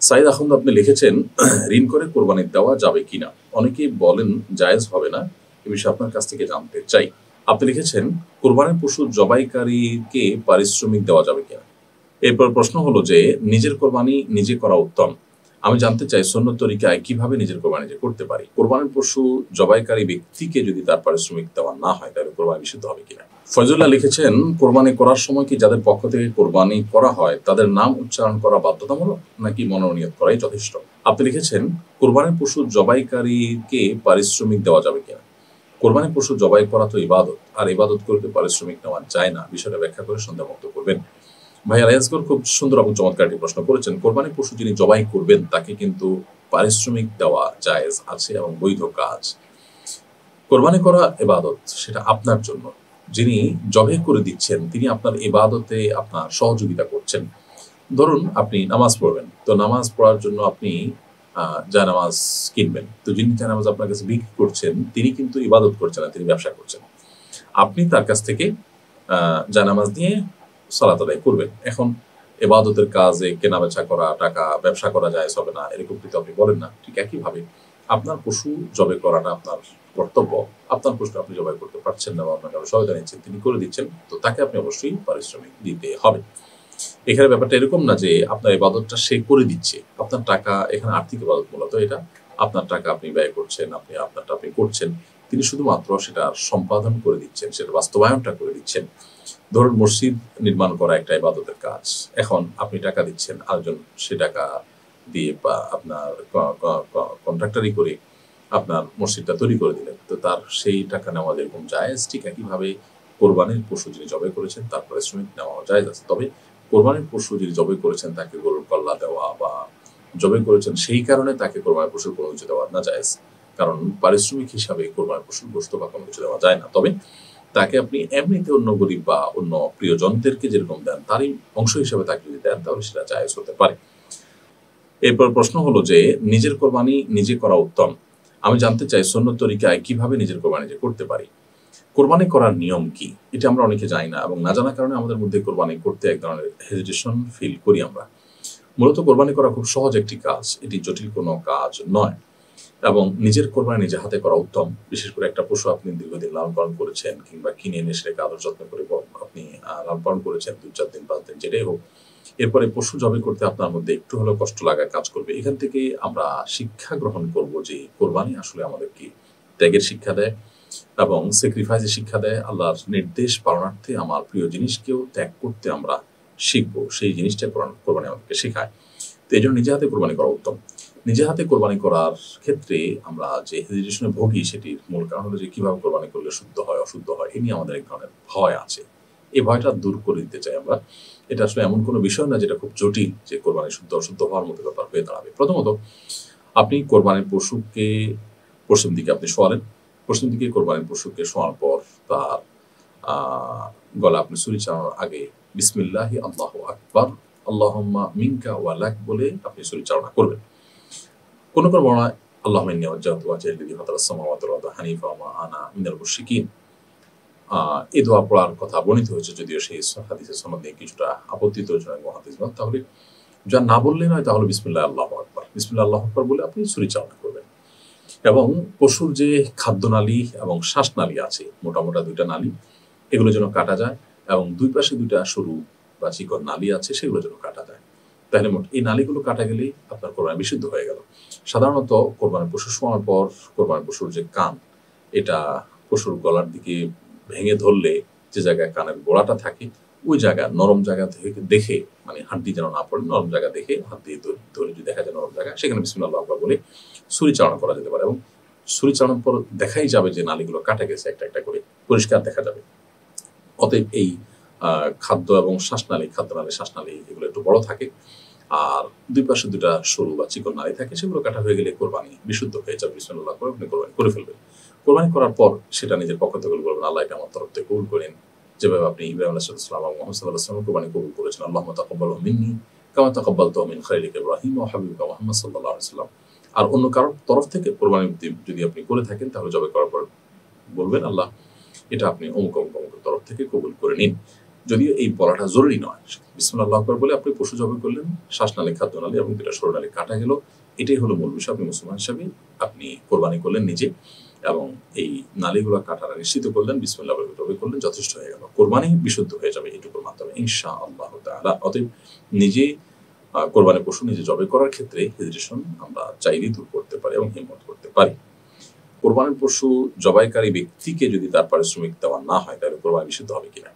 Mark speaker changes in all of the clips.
Speaker 1: সাইদ আহমদ আপনি লিখেছেন, ঋণ করে কোরবানি দেওয়া যাবে কিনা? অনেকেই বলেন জায়েজ হবে না। এ বিষয়ে আপনার কাছ থেকে জানতে চাই। আপনি লিখেছেন, কোরবানির পশু জবাইকারীকে পারিশ্রমিক দেওয়া যাবে কিনা? এরপর প্রশ্ন হলো যে, নিজের কোরবানি নিজে করা উত্তম। আমি জানতে চাই সুন্নত তরিকায় কিভাবে নিজের কোরবানি নিজে করতে পারি? কোরবানির পশু জবাইকারী ব্যক্তিকে যদি তার পারিশ্রমিক দেওয়া না হয়, তাহলে কোরবানি নিষিদ্ধ হবে কিনা? ফয়জুল্লাহ লিখেছেন, কোরবানি করার সময় কি যাদের পক্ষ থেকে কোরবানি করা হয় তাদের নাম উচ্চারণ করা বাধ্যতামূলক নাকি মনোনীত করাই যথেষ্ট? আপনি লিখেছেন, কোরবানির পশু জবাইকারীকে পারিশ্রমিক দেওয়া যাবে কিনা? কোরবানির পশু জবাই করা তো ইবাদত, আর ইবাদত করতে পারিশ্রমিক নেওয়া যায় না। বিষয়টা ব্যাখ্যা করে সন্দেহমুক্ত করবেন। ভাই আলিয়াসগর খুব সুন্দর এবং চমৎকার একটি প্রশ্ন করেছেন। কোরবানির পশু যিনি জবাই করবেন তাকে কিন্তু পারিশ্রমিক দেওয়া জায়েজ আছে এবং বৈধ কাজ। কোরবানি করা ইবাদত, সেটা আপনার জন্য। যিনি জবাই করে দিচ্ছেন তিনি আপনার ইবাদতে আপনার সহযোগিতা করছেন। ধরুন আপনি নামাজ পড়বেন, তো নামাজ পড়ার জন্য আপনি জায়নামাজ কিনবেন, তো যিনি জায়নামাজ আপনার কাছে বিক্রি করছেন তিনি কিন্তু ইবাদত করছেন না, তিনি ব্যবসা করছেন। আপনি তার কাছ থেকে জায়নামাজ নিয়ে সালাত আদায় করবেন। এখন ইবাদতের কাজে কেনাবেচা করা, টাকা ব্যবসা করা যায় হবে না, এরকম কিন্তু আপনি বলেন না। ঠিক একইভাবে আপনার পশু জবাই করাটা আপনার কর্তব্য। আপনার পশু আপনি জবাই করতে পারছেন না বা আপনার কারো সহায়তা নিচ্ছেন, তিনি করে দিচ্ছেন, তো তাকে আপনি অবশ্যই পারিশ্রমিক দিতে হবে। এখানে ব্যাপারটা এরকম না যে আপনার ইবাদতটা সে করে দিচ্ছে, আপনার টাকা, এখানে আর্থিক ইবাদত মূলত এটা, আপনার টাকা আপনি ব্যয় করছেন, আপনি আপনারটা আপনি করছেন, তিনি শুধুমাত্র সেটা সম্পাদন করে দিচ্ছেন, সেটা বাস্তবায়নটা করে দিচ্ছেন। ধরুন মসজিদ নির্মাণ করা একটা ইবাদতের কাজ, এখন আপনি টাকা দিচ্ছেন, আরেকজন সে টাকা দিয়ে বা আপনার কন্ট্রাক্টারি করে আপনার মসজিদটা তৈরি করে দিলেন, তো তার সেই টাকা নেওয়া যেরকম জায়েজ, ঠিক একইভাবে কোরবানির পশু যিনি জবাই করেছেন তার পারিশ্রমিক নেওয়া জায়েজ আছে। তবে কোরবানির পশু যিনি জবাই করেছেন তাকে গরুর কল্লা দেওয়া বা জবাই করেছেন সেই কারণে তাকে কোরবানির পশুর কোনো কিছু দেওয়া না জায়েজ, কারণ পারিশ্রমিক হিসাবে কোরবানির পশুর গোশত বা কোনো কিছু দেওয়া যায় না। তবে তাকে আপনি এমনিতে অন্য গরিব বা অন্য প্রিয়জনদেরকে যেরকম দেন তারই অংশ হিসেবে তাকে যদি দেন তাহলে সেটা জায়েজ হতে পারে। এরপর প্রশ্ন হলো যে, নিজের কোরবানি নিজে করা উত্তম। আমি জানতে চাই সুন্নত তরিকায় কিভাবে নিজের কোরবানি নিজে করতে পারি? কোরবানি করার নিয়ম কি? এটা আমরা অনেকে জানি না এবং না জানার কারণে আমাদের মধ্যে কোরবানি করতে এক ধরনের হেজিটেশন ফিল করি আমরা। মূলত কোরবানি করা খুব সহজ একটি কাজ, এটি জটিল কোনো কাজ নয় এবং নিজের কোরবানি নিজে হাতে করা উত্তম। বিশেষ করে একটা পশু আপনি দীর্ঘদিন লালন পালন করেছেন কিংবা কিনে এনে সেটাকে আদর যত্ন করে আপনি লালন পালন করেছেন ২-৪ দিন ৫ দিন যেটাই হোক, এরপরে পশু জবাই করতে আপনার মধ্যে একটু হলেও কষ্ট লাগা কাজ করবে। এখান থেকে আমরা শিক্ষা গ্রহণ করব যে কোরবানি আসলে আমাদেরকে ত্যাগের শিক্ষা দেয় এবং স্যাক্রিফাইসের শিক্ষা দেয়। আল্লাহর নির্দেশ পালনার্থে আমার প্রিয় জিনিসকেও ত্যাগ করতে আমরা শিখব, সেই জিনিসটা কোরবানি আমাদেরকে শেখায়। তো এই জন্য নিজে হাতে কোরবানি করা উত্তম। নিজে হাতে কোরবানি করার ক্ষেত্রে আমরা যে হেজিটেশনে ভুগি সেটির মূল কারণ হলো যে কিভাবে কোরবানি করলে শুদ্ধ হয় অশুদ্ধ হয়, এ নিয়ে আমাদের এক ধরনের ভয় আছে। এই ভয়টা দূর করে দিতে চাই আমরা। এটা আসলে এমন কোনো বিষয় না যেটা খুব জটিল যে কোরবানি শুদ্ধ অশুদ্ধ হওয়ার মতো ব্যাপার হয়ে দাঁড়াবে। প্রথমত আপনি কোরবানির পশুকে পশ্চিম দিকে আপনি শোয়ালেন। পশ্চিম দিকে কোরবানির পশুকে শোয়ার পর তার গলা আপনি ছুরি চালানোর আগে বিসমিল্লাহি আল্লাহু আকবার আল্লাহুম্মা মিনকা ওয়া লাক বলে আপনি ছুরি চালনা করবেন। কোন বর্ণনায় আল্লাহুম্মা ইন্নী ওয়াজ্জাহতু ওয়াজহিয়া লিল্লাযী ফাতারাস সামাওয়াতি ওয়াল আরদা হানিফা ওয়া মা আনা মিনাল মুশরিকিন। এই দোয়া পড়ার কথা বর্ণিত হয়েছে, যদিও সেই হাদিসের সনদ নিয়ে কিছুটা আপত্তিজনক মহাদিসগণ। তাহলে যা না বললেই নয়, তাহলে বিসমিল্লাহ আল্লাহু আকবার, বিসমিল্লাহ আল্লাহু আকবার বলে আপনি ছুরি চালনা করবেন। এবং পশুর যে খাদ্যনালী এবং শ্বাসনালী আছে, মোটা মোটা ২টা নালী, এগুলো যেন কাটা যায় এবং ২ পাশে ২টা সরু বা চিকন নালী আছে, সেগুলো যেন কাটা যায়। তাহলে এই নালীগুলো কাটা গেলেই আপনার কোরবানি বিশুদ্ধ হয়ে গেল। সাধারণত কোরবানির পশু শোয়ার পর কোরবানির পশুর যে কান, এটা পশুর গলার দিকে ভেঙে ধরলে যে জায়গায় কানের গোড়াটা থাকে, ওই জায়গা নরম জায়গা থেকে দেখে, মানে হাড্ডি যেন না পড়ে, নরম জায়গা দেখে হাত দিয়ে ধরে যদি দেখা যায় নরম জায়গা, সেখানে বিসমিল্লাহ আল্লাহু আকবার বলে ছুরি চালনা করা যেতে পারে এবং ছুরি চালানোর পর দেখাই যাবে যে নালীগুলো কাটা গেছে, একটা একটা করে পরিষ্কার দেখা যাবে। অতএব এই খাদ্য এবং খাদ্যনালী শ্বাসনালী এগুলো একটু বড় থাকে আর ২ পাশে ২টা সরু বা চিকন নালী থাকে, সেগুলো কাটা হয়ে গেলে কোরবানি বিশুদ্ধ হয়ে যাবে। বিসমিল্লাহ করে আপনি কোরবানি করে ফেলবেন। কোরবানি করার পর সেটা নিজের পক্ষ থেকে বলবেন, আল্লাহ এটা আমার তরফ থেকে কবুল করেন, যেভাবে আপনি ইব্রাহিম আলাইহিস সালাম এবং মুহাম্মদ সাল্লাল্লাহু আলাইহি ওয়াসাল্লাম কোরবানি কবুল করেছেন। আল্লাহুম্মা তাকাব্বালহু মিন্নি কামা তাকাব্বালতাহু মিন খালিলিকা ইব্রাহিম ওয়া হাবিবিকা মুহাম্মদ সাল্লাল্লাহু আলাইহি ওয়াসাল্লাম। আর অন্য কারোর তরফ থেকে কোরবানি যদি আপনি করে থাকেন তাহলে জবাই করার পর বলবেন, আল্লাহ এটা আপনি অমুক অমুক অমুকের তরফ থেকে কবুল করে নিন। যদিও এই বলাটা জরুরি নয়। বিসমিল্লাহ আল্লাহু আকবার বলে আপনি পশু জবাই করলেন, শ্বাসনালী, খাদ্যনালী এবং ২টা সরনালী কাটা গেল। এটাই হলো মূল বিষয়। আপনি মুসলমান হিসাবে আপনি কোরবানি করলেন নিজে এবং এই নালীগুলো কাটাটা নিশ্চিত করলেন, বিসমিল্লাহ বলে জবাই করলেন, যথেষ্ট হয়ে গেল। কোরবানি বিশুদ্ধ হয়ে যাবে এটুকুর মাধ্যমে ইনশাআল্লাহু তাআলা। অতএব নিজে কোরবানি পশু নিজে জবাই করার ক্ষেত্রে হেজিটেশন আমরা চাইলেই দূর করতে পারি এবং হিম্মত করতে পারি। কোরবানির পশু জবাইকারী ব্যক্তিকে যদি তার পারিশ্রমিক দেওয়া না হয় তাহলে কোরবানি বিশুদ্ধ হবে কিনা?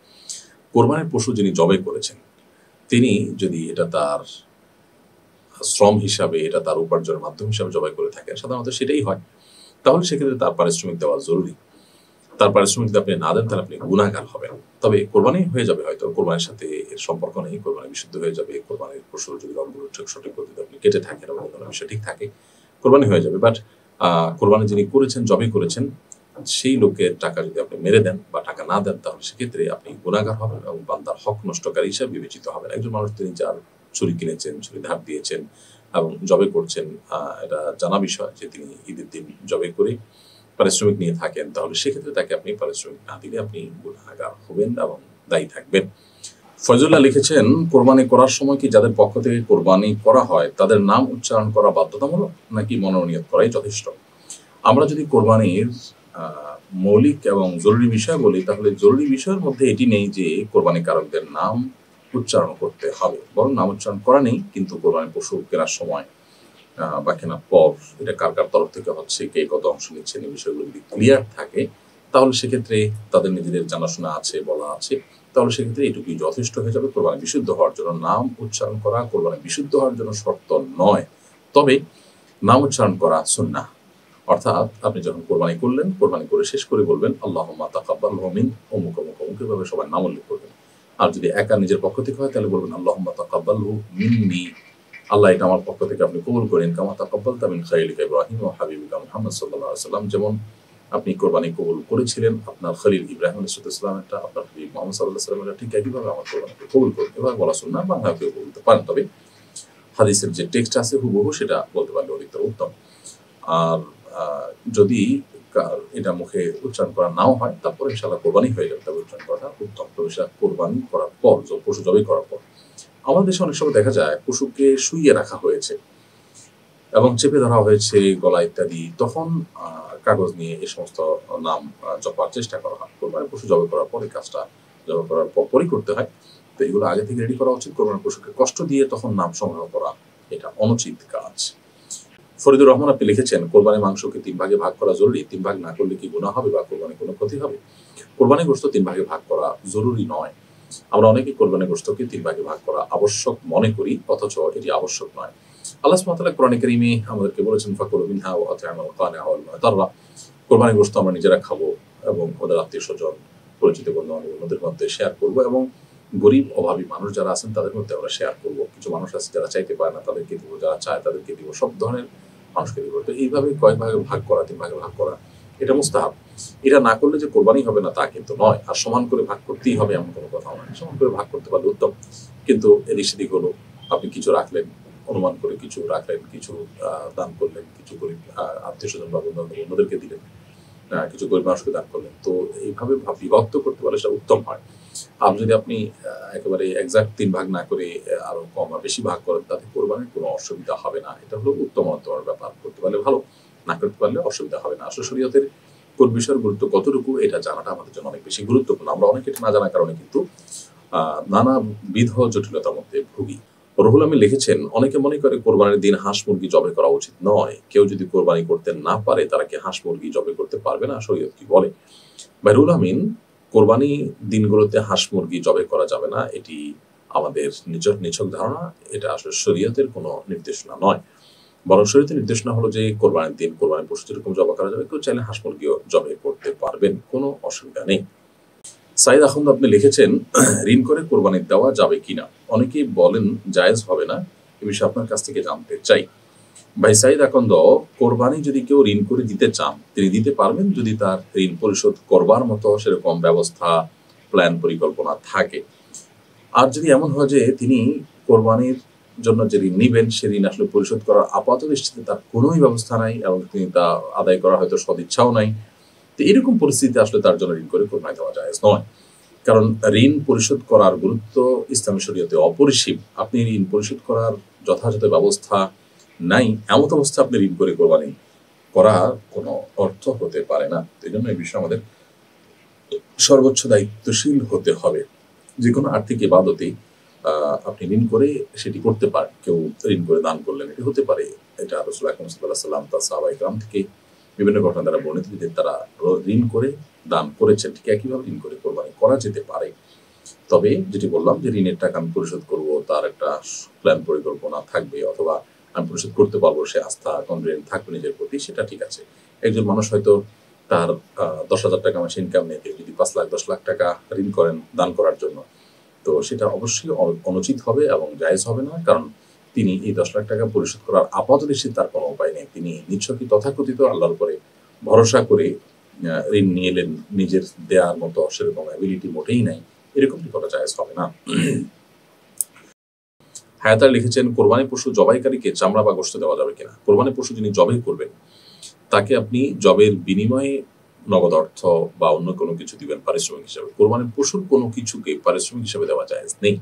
Speaker 1: কোরবানির পশু যিনি জবাই করেছেন তিনি যদি এটা তার শ্রম হিসাবে, এটা তার উপার্জনের মাধ্যম হিসাবে জবাই করে থাকেন, সাধারণত সেটাই হয়, তাহলে সেক্ষেত্রে তার পারিশ্রমিক দেওয়া জরুরি। তার পারিশ্রমিক যদি আপনি না দেন তাহলে আপনি গুনাহগার হবেন। তবে কোরবানি হয়ে যাবে, হয়তো কোরবানির সাথে এর সম্পর্ক নেই, কোরবানি বিশুদ্ধ হয়ে যাবে। কোরবানির পশুর যদি রঙগুলো সঠিক পদ্ধতিতে আপনি কেটে থাকেন এবং কোনো বিষয় ঠিক থাকে, কোরবানি হয়ে যাবে। বাট কোরবানি যিনি করেছেন, জবাই করেছেন, সেই লোকের টাকা যদি আপনি মেরে দেন বা টাকা না দেন তাহলে সেক্ষেত্রে আপনি গুনাহগার হবেন এবং বান্দার হক নষ্টকারী হিসাবে বিবেচিত হবেন। একজন মানুষ তিনি যার ছুরি কিনেছেন, ছুরি ধার দিয়েছেন এবং জবাই করছেন, এটা জানা বিষয় যে তিনি ঈদের দিন জবাই করে পারিশ্রমিক নিয়ে থাকেন, তাহলে সেক্ষেত্রে তাকে আপনি পারিশ্রমিক না দিলে আপনি গুনাহগার হবেন এবং দায়ী থাকবেন। ফয়জুল্লাহ লিখেছেন, কোরবানি করার সময় কি যাদের পক্ষ থেকে কোরবানি করা হয় তাদের নাম উচ্চারণ করা বাধ্যতামূলক নাকি মনোনীত করাই যথেষ্ট? আমরা যদি কোরবানির মৌলিক এবং জরুরি বিষয় বলি তাহলে জরুরি বিষয়ের মধ্যে এটি নেই যে কোরবানিকারকদের নাম উচ্চারণ করতে হবে, বরং নাম উচ্চারণ করা নেই, কিন্তু কোরবানি পশু কেনার সময় বা কেনার পর এটা কার কার তরফ থেকে হচ্ছে, কে কত অংশ নিচ্ছেন, এই বিষয়গুলো যদি ক্লিয়ার থাকে তাহলে সেক্ষেত্রে তাদের নিজেদের জানাশোনা আছে, বলা আছে, তাহলে সেক্ষেত্রে এটুকুই যথেষ্ট হয়ে যাবে। কোরবানি বিশুদ্ধ হওয়ার জন্য নাম উচ্চারণ করা কোরবানি বিশুদ্ধ হওয়ার জন্য শর্ত নয়, তবে নাম উচ্চারণ করা সুন্নাহ। অর্থাৎ আপনি যখন কোরবানি করলেন, কোরবানি করে শেষ করে বলবেন আল্লাহুম্মা তাকাব্বালহু মিন অমুক অমুক অমুক, এভাবে সবার নাম উল্লেখ করবেন। আর যদি একা নিজের পক্ষ থেকে হয় তাহলে বলবেন আল্লাহুম্মা তাকাব্বালহু মিন্নি, আল্লাহ এটা আমার পক্ষ থেকে আপনি কবুল করেন, কামা তাকাব্বালতা মিন খালিলিকা ইব্রাহিম ওয়া হাবিবিকা মুহাম্মদ সাল্লাল্লাহু আলাইহি ওয়াসাল্লাম, যেমন আপনি কোরবানি কবুল করেছিলেন আপনার খলিল ইব্রাহিম আলাইহিস সালাম, এটা আপনার হাবিব মুহাম্মদ সাল্লাল্লাহু আলাইহি ওয়াসাল্লাম, ঠিক একইভাবে আমার কোরবানিকে কবুল করুন। এভাবে বলা সুন্নাহ, বাংলায় কেউ বলতে পারেন, তবে হাদিসের যে টেক্সট আছে হুবহু সেটা বলতে পারলে অধিকতর উত্তম। আর যদি এটা মুখে উচ্চারণ করা নাও হয় তারপরে ইনশাআল্লাহ কোরবানি হয়ে যাবে, তবে উচ্চারণ করাটা উত্তম। তবে সেটা কোরবানি করার পর, পশু জবাই করার পর। আমাদের দেশে অনেক সময় দেখা যায় পশুকে শুইয়ে রাখা হয়েছে এবং চেপে ধরা হয়েছে গলা ইত্যাদি, তখন কাগজ নিয়ে এই সমস্ত নাম জপার চেষ্টা করা হয়। কোরবানি পশু জবাই করার পরে কাজটা জবাই করার পরই করতে হয়, তো এগুলো আগে থেকে রেডি করা উচিত। কোরবানি পশুকে কষ্ট দিয়ে তখন নাম সংগ্রহ করা এটা অনুচিত কাজ। ফরিদুর রহমান আপনি লিখেছেন, কোরবানি মাংসকে 3 ভাগে ভাগ করা জরুরি, 3 ভাগ না করলে কি গুনাহ হবে বা কোরবানি কোনো ক্ষতি হবে? কোরবানি গোশত 3 ভাগে ভাগ করা জরুরি নয়। আমরা অনেকেই কোরবানি গোশতকে 3 ভাগে ভাগ করা আবশ্যক মনে করি, অথচ এটি আবশ্যক নয়। আল্লাহ সুবহানাহু ওয়া তাআলা কোরআনে কারীমে আমাদেরকে বলেছেন ফাকুলু মিনহা ওয়া আত'ইমুল কানিআ ওয়াল মু'তাররা, কোরবানি গোশত আমরা নিজেরা খাবো এবং ওদের আত্মীয়স্বজন, পরিচিত বন্ধু-বান্ধবদের মধ্যে শেয়ার করব এবং গরিব অভাবী মানুষ যারা আছেন তাদের মধ্যে আমরা শেয়ার করব। কিছু মানুষ আছে যারা চাইতে পারে না, তাদেরকে দিব, যারা চায় তাদেরকে দিব, সব ধরনের মানুষকে দিব। তো এইভাবে কয়েক ভাগে ভাগ করা, 3 ভাগে ভাগ করা এটা মুস্তাহাব। এটা না করলে যে কোরবানি হবে না তা কিন্তু নয়। আর সমান করে ভাগ করতেই হবে এমন কোনো কথা নয়। সমান করে ভাগ করতে পারলে উত্তম। কিন্তু এদিক সেদিক হলো, আপনি কিছু রাখলেন, অনুমান করে কিছু রাখলেন, কিছু দান করলেন, কিছু গরিব আত্মীয়স্বজন বা বন্ধু-বান্ধব অন্যদেরকে দিলেন, কিছু গরিব মানুষকে দান করলেন। তো এইভাবে বিভক্ত করতে পারলে সেটা উত্তম হয়। আর যদি আপনি একেবারে এক্সাক্ট 3 ভাগ না করে আরো কম বা বেশি ভাগ করেন তাতে কোরবানির কোনো অসুবিধা হবে না। এটা হলো উত্তমতর ব্যাপার। করতে পারলে ভালো, না করতে পারলে অসুবিধা হবে না। আসলে শরীয়তের কোন বিষয়ের গুরুত্ব কতটুকু এটা জানাটা আমাদের জন্য অনেক বেশি গুরুত্বপূর্ণ। আমরা অনেকে এটা না জানার কারণে কিন্তু নানাবিধ জটিলতার মধ্যে ভুগি। রুহুল আমিন লিখেছেন, অনেকে মনে করে কোরবানির দিন হাঁস মুরগি জবাই করা উচিত নয়। কেউ যদি কোরবানি করতে না পারে তারা কি হাঁস মুরগি জবাই করতে পারবে না? শরীয়ত কি বলে? রুহুল আমিন, কোরবানি দিনগুলোতে হাঁস মুরগি জবাই করা যাবে না, এটি আমাদের নিছক ধারণা। এটা আসলে শরীয়তের কোনো নির্দেশনা নয়, বরং শরীয়তের নির্দেশনা হলো যে কোরবানির দিন কোরবানি পশু যেরকম জবাই করা যাবে, কেউ চাইলে হাঁস মুরগিও জবাই করতে পারবেন, কোনো অসুবিধা নেই। সাইদ আখন্দ আপনি লিখেছেন, ঋণ করে কোরবানি দেওয়া যাবে কিনা? অনেকেই বলেন জায়েজ হবে না, এ বিষয়ে আপনার কাছ থেকে জানতে চাই। ভাই সাইদ আকন্দ, কোরবানি যদি কেউ ঋণ করে দিতে চান তিনি দিতে পারবেন যদি তার ঋণ পরিশোধ করবার মতো সেরকম ব্যবস্থা, প্ল্যান, পরিকল্পনা থাকে। আর যদি এমন হয় যে তিনি কোরবানির জন্য যে ঋণ নিবেন সে ঋণ আসলে পরিশোধ করার আপাত দৃষ্টিতে তার কোনোই ব্যবস্থা নাই এবং তিনি তা আদায় করা হয়তো সদিচ্ছাও নাই, তো এরকম পরিস্থিতিতে আসলে তার জন্য ঋণ করে কোরবানি দেওয়া জায়েজ নয়। কারণ ঋণ পরিশোধ করার গুরুত্ব ইসলামী শরীয়তে অপরিসীম। আপনি ঋণ পরিশোধ করার যথাযথ ব্যবস্থা নাই, এমত অবস্থা আপনি ঋণ করে কোরবানি করা কোনো অর্থ হতে পারে না। এই জন্য এই বিষয়ে আমাদের সর্বোচ্চ দায়িত্বশীল হতে হবে। যে কোনো আর্থিক ইবাদতেই আপনি ঋণ করে সেটি করতে পারেন। কেউ ঋণ করে দান করলেন, এটি হতে পারে। এটা রাসূল আকরাম সাল্লাল্লাহু আলাইহি ওয়াসাল্লাম তার সাহাবায়ে কেরাম থেকে বিভিন্ন ঘটনা দ্বারা বর্ণিত যে তারা ঋণ করে দান করেছেন। ঠিক একইভাবে ঋণ করে কোরবানি করা যেতে পারে। তবে যেটি বললাম যে ঋণের টাকা আমি পরিশোধ করব, তার একটা প্ল্যান পরিকল্পনা থাকবে, অথবা আমি পরিশোধ করতে পারবো, সে আস্থা কনফিডেন্ট থাকবে নিজের প্রতি, সেটা ঠিক আছে। একজন মানুষ হয়তো তার 10,000 টাকা মাসে ইনকাম নেই, যদি 5 লাখ 10 লাখ টাকা ঋণ করেন দান করার জন্য, তো সেটা অবশ্যই অনুচিত হবে এবং জায়েজ হবে না। কারণ তিনি এই 10 লাখ টাকা পরিশোধ করার আপাতদৃষ্টিতে তার কোনো উপায় নেই। তিনি নিছকই তথাকথিত আল্লাহর উপরে ভরসা করে ঋণ নিয়ে এলেন, নিজের দেওয়ার মতো সেরকম অ্যাবিলিটি মোটেই নাই, এরকমটি করা জায়েজ হবে না। হায়াতার লিখেছেন, কোরবানি পশু জবাইকারীকে চামড়া বা গোশত দেওয়া যাবে কিনা? কোরবানি পশু যিনি জবাই করবেন তাকে আপনি জবের বিনিময়ে নগদ অর্থ বা অন্য কোনো কিছু দিবেন পারিশ্রমিক হিসাবে। কোরবানির পশুর কোনো কিছুকে পারিশ্রমিক হিসাবে দেওয়া জায়েজ নেই।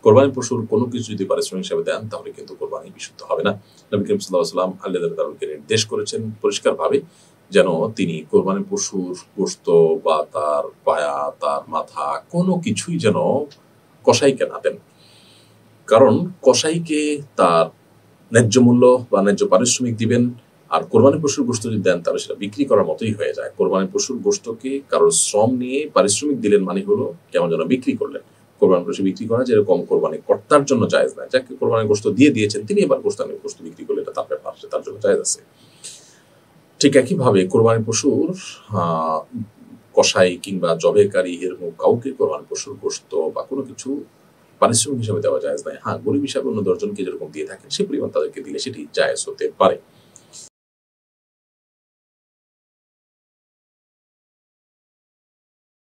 Speaker 1: কোরবানির পশুর কোনো কিছু যদি পারিশ্রমিক হিসাবে দেন তাহলে কিন্তু কোরবানি বিশুদ্ধ হবে না। নবী করিম সাল্লাল্লাহু আলাইহি ওয়াসাল্লাম আল্লাহ তাআলাকে নির্দেশ করেছেন পরিষ্কারভাবে যেন তিনি কোরবানির পশুর গোশত বা তার পায়া, তার মাথা কোনো কিছুই যেন কসাইকে না দেন। কারণ কসাইকে তার ন্যায্য মূল্য বা ন্যায্য পারিশ্রমিক দিবেন, আর কোরবানির পশুর গোশত যদি দেন তাহলে সেটা বিক্রি করার মতোই হয়ে যায়। কোরবানির পশুর গোশতকে কারোর শ্রম নিয়ে পারিশ্রমিক দিলেন মানে হলো কেমন যেন বিক্রি করলেন। কোরবানির পশু বিক্রি করা যেরকম কোরবানি কর্তার জন্য জায়েজ নয়, যাকে কোরবানির গোশত দিয়ে দিয়েছেন তিনি এবার গোশত বিক্রি করলে এটা তার ব্যাপার, তার জন্য জায়েজ আছে। ঠিক একইভাবে কোরবানির পশুর কসাই কিংবা জবেকারী এরকম কাউকে কোরবানির পশুর গোশত বা কোনো কিছু পারিশ্রমিক হিসাবে দেওয়া জায়েজ নয়। হ্যাঁ, গরিব হিসাবে অন্য 10 জনকে যেরকম দিয়ে থাকেন সে পরিমাণ তাদেরকে দিলে সেটি জায়েজ হতে পারে।